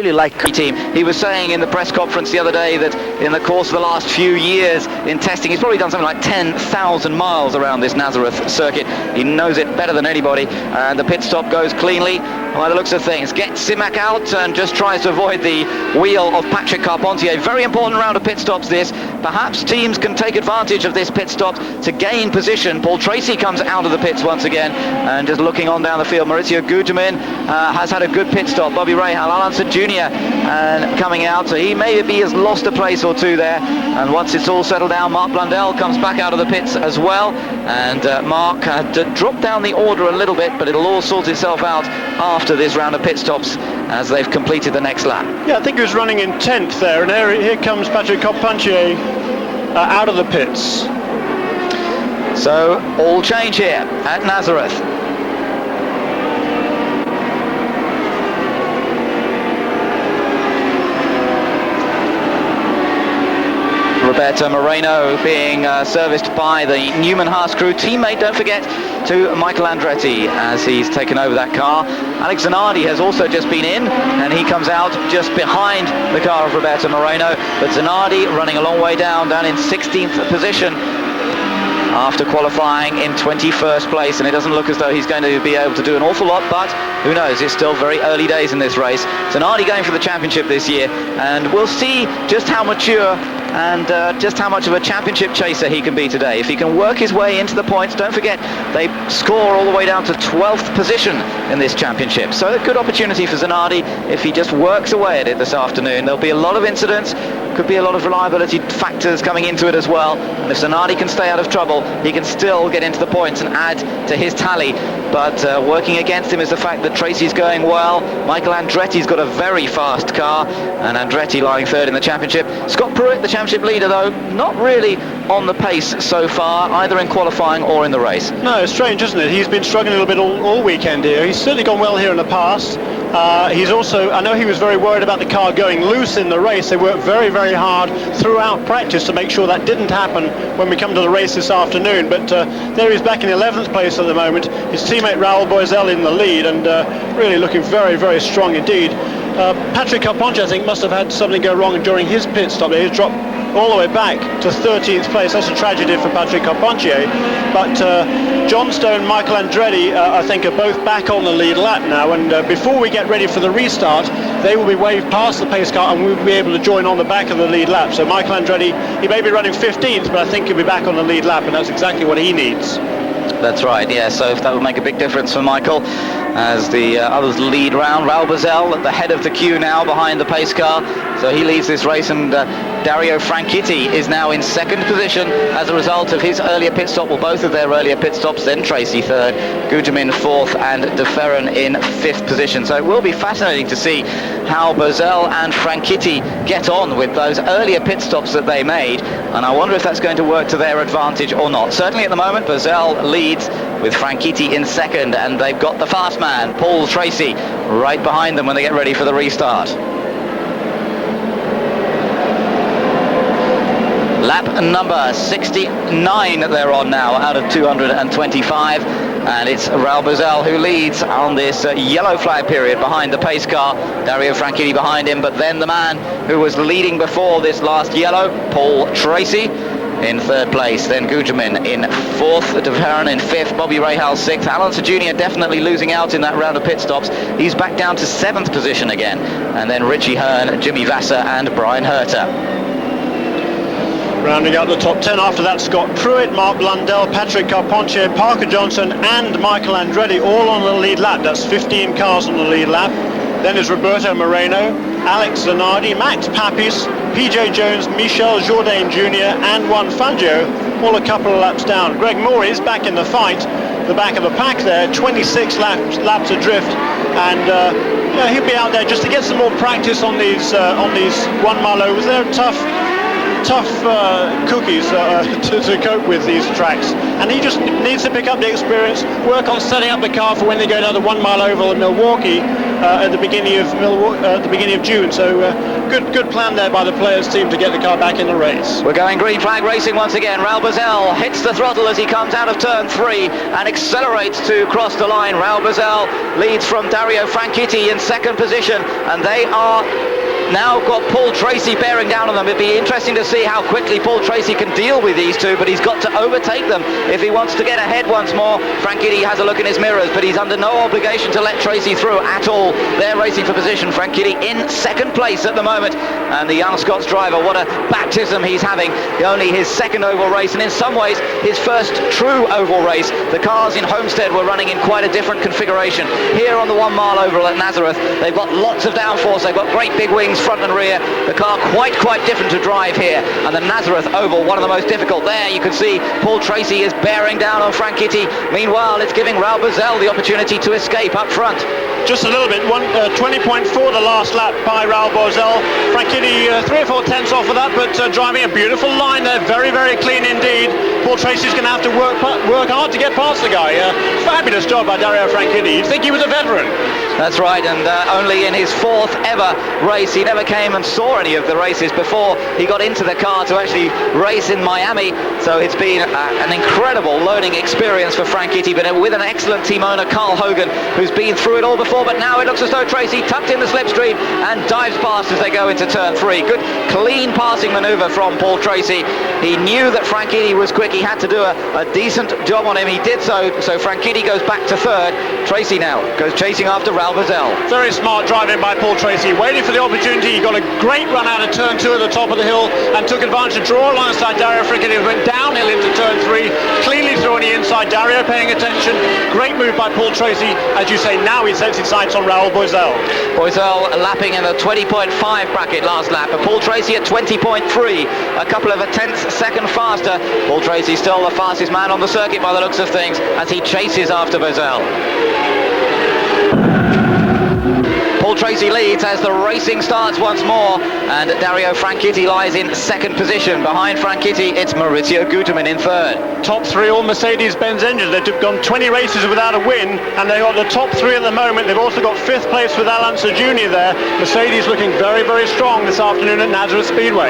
really like the team. He was saying in the press conference the other day that in the course of the last few years in testing, he's probably done something like 10,000 miles around this Nazareth circuit. He knows it better than anybody, and the pit stop goes cleanly by the looks of things. Gets Simac out and just tries to avoid the wheel of Patrick Carpentier. Very important round of pit stops this. Perhaps teams can take advantage of this pit stop to gain position. Paul Tracy comes out of the pits once again, and just looking on down the field, Maurizio Gugelmin has had a good pit stop. Bobby Rahal, Alan Jr. Coming out, so he maybe has lost a place or two there, and once it's all settled down, Mark Blundell comes back out of the pits as well, and Mark had dropped down the order a little bit, but it'll all sort itself out after this round of pit stops as they've completed the next lap. Yeah, I think he was running in 10th there, and here comes Patrick Carpentier out of the pits. So all change here at Nazareth. Roberto Moreno being serviced by the Newman Haas crew teammate, don't forget, to Michael Andretti as he's taken over that car. Alex Zanardi has also just been in, and he comes out just behind the car of Roberto Moreno, but Zanardi running a long way down in 16th position after qualifying in 21st place, and it doesn't look as though he's going to be able to do an awful lot, but who knows, it's still very early days in this race. Zanardi going for the championship this year, and we'll see just how mature and just how much of a championship chaser he can be today. If he can work his way into the points, don't forget, they score all the way down to 12th position in this championship. So a good opportunity for Zanardi if he just works away at it this afternoon. There'll be a lot of incidents, could be a lot of reliability factors coming into it as well. And if Zanardi can stay out of trouble, he can still get into the points and add to his tally. But working against him is the fact that Tracy's going well. Michael Andretti's got a very fast car, and Andretti lying third in the championship. Scott Pruitt, the championship leader, though, not really on the pace so far, either in qualifying or in the race. No, it's strange, isn't it? He's been struggling a little bit all weekend here. He's certainly gone well here in the past. He's also, I know he was very worried about the car going loose in the race. They worked very, very hard throughout practice to make sure that didn't happen when we come to the race this afternoon. But there he's back in 11th place at the moment. His teammate Raoul Boisel in the lead, and really looking very, very strong indeed. Patrick Carpentier, I think, must have had something go wrong during his pit stop. He's dropped all the way back to 13th place. That's a tragedy for Patrick Carpentier. But John Stone, Michael Andretti, I think, are both back on the lead lap now. And before we get ready for the restart, they will be waved past the pace car, and we'll be able to join on the back of the lead lap. So Michael Andretti, he may be running 15th, but I think he'll be back on the lead lap, and that's exactly what he needs. That's right, yeah, so that will make a big difference for Michael as the others lead round. Raoul Boisel at the head of the queue now behind the pace car, so he leads this race, and Dario Franchitti is now in second position as a result of his earlier pit stop, well, both of their earlier pit stops, then Tracy third, Gugelmin fourth, and De Ferran in fifth position. So it will be fascinating to see how Boisel and Franchitti get on with those earlier pit stops that they made, and I wonder if that's going to work to their advantage or not. Certainly at the moment, Boisel leads with Franchitti in second, and they've got the fast man, Paul Tracy, right behind them when they get ready for the restart. Lap number 69 they're on now out of 225, and it's Raoul Boisel who leads on this yellow flag period behind the pace car. Dario Franchitti behind him, but then the man who was leading before this last yellow, Paul Tracy, in third place, then Gugelmin in fourth, De Ferran in fifth, Bobby Rahal sixth. Alan Jr. definitely losing out in that round of pit stops. He's back down to seventh position again, and then Richie Hearn, Jimmy Vasser, and Brian Herter. Rounding out the top 10 after that, Scott Pruitt, Mark Blundell, Patrick Carpentier, Parker Johnson, and Michael Andretti all on the lead lap. That's 15 cars on the lead lap. Then is Roberto Moreno, Alex Zanardi, Max Papis, PJ Jones, Michel Jourdain Jr. and Juan Fangio, all a couple of laps down. Greg Moore is back in the fight, the back of the pack there, 26 laps adrift, and he'll be out there just to get some more practice on these 1 mile overs. They're tough tough cookies to cope with these tracks, and he just needs to pick up the experience, work on setting up the car for when they go down the 1 mile oval in Milwaukee at the beginning of June. So good plan there by the players team to get the car back in the race. We're going green flag racing once again. Raul Boesel hits the throttle as he comes out of turn 3 and accelerates to cross the line. Raul Boesel leads from Dario Franchitti in second position, and they are now got Paul Tracy bearing down on them. It'd be interesting to see how quickly Paul Tracy can deal with these two, but he's got to overtake them if he wants to get ahead once more. Franchitti has a look in his mirrors, but he's under no obligation to let Tracy through at all. They're racing for position. Franchitti in second place at the moment, and the young Scots driver, what a baptism he's having. Only his second oval race, and in some ways his first true oval race. The cars in Homestead were running in quite a different configuration. Here on the 1 mile oval at Nazareth, they've got lots of downforce, they've got great big wings front and rear. The car quite different to drive here, and the Nazareth oval, one of the most difficult. There you can see Paul Tracy is bearing down on Franchitti. Meanwhile, it's giving Raul Boesel the opportunity to escape up front. Just a little bit, 20.4 the last lap by Raul Boesel. Franchitti 3 or 4 tenths off of that, but driving a beautiful line there, very clean indeed. Paul Tracy's going to have to work hard to get past the guy. Fabulous job by Dario Franchitti. You'd think he was a veteran. That's right, and only in his 4th ever race. He never came and saw any of the races before he got into the car to actually race in Miami. So it's been an incredible learning experience for Franchitti, but with an excellent team owner, Carl Hogan, who's been through it all before. But now it looks as though Tracy tucked in the slipstream and dives past as they go into turn 3. Good, clean passing manoeuvre from Paul Tracy. He knew that Franchitti was quick. He had to do a decent job on him. He did so Franchitti goes back to 3rd. Tracy now goes chasing after Raul Boesel. Very smart driving by Paul Tracy, waiting for the opportunity. He got a great run out of turn 2 at the top of the hill and took advantage to draw alongside Dario Franchitti, who went downhill into turn 3, cleanly through on the inside. Dario paying attention. Great move by Paul Tracy. As you say, now he sets his sights on Raul Boesel. Boesel lapping in the 20.5 bracket last lap, and Paul Tracy at 20.3, a couple of a tenth second faster. Paul Tracy still the fastest man on the circuit by the looks of things as he chases after Boesel. Paul Tracy leads as the racing starts once more, and Dario Franchitti lies in second position. Behind Franchitti, it's Maurizio Guterman in 3rd. Top 3 all Mercedes-Benz engines. They've gone 20 races without a win, and they've got the top 3 at the moment. They've also got 5th place with Alonso Jr. there. Mercedes looking very strong this afternoon at Nazareth Speedway.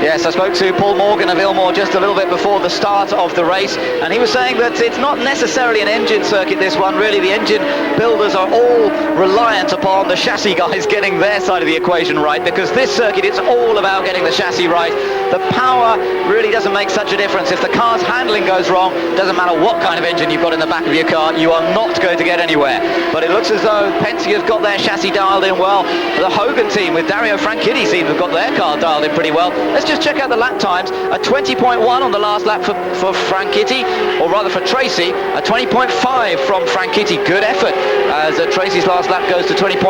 Yes, I spoke to Paul Morgan of Ilmore just a little bit before the start of the race, and he was saying that it's not necessarily an engine circuit, this one. Really, the engine builders are all reliant upon the chassis guys getting their side of the equation right, because this circuit, it's all about getting the chassis right. The power really doesn't make such a difference. If the car's handling goes wrong, it doesn't matter what kind of engine you've got in the back of your car, you are not going to get anywhere. But it looks as though Penske's got their chassis dialed in well. The Hogan team with Dario Franchitti seem to have got their car dialed in pretty well. Let's just check out the lap times. A 20.1 on the last lap for Franchitti, or rather for Tracy. A 20.5 from Franchitti. Good effort as Tracy's last lap goes to 20.3.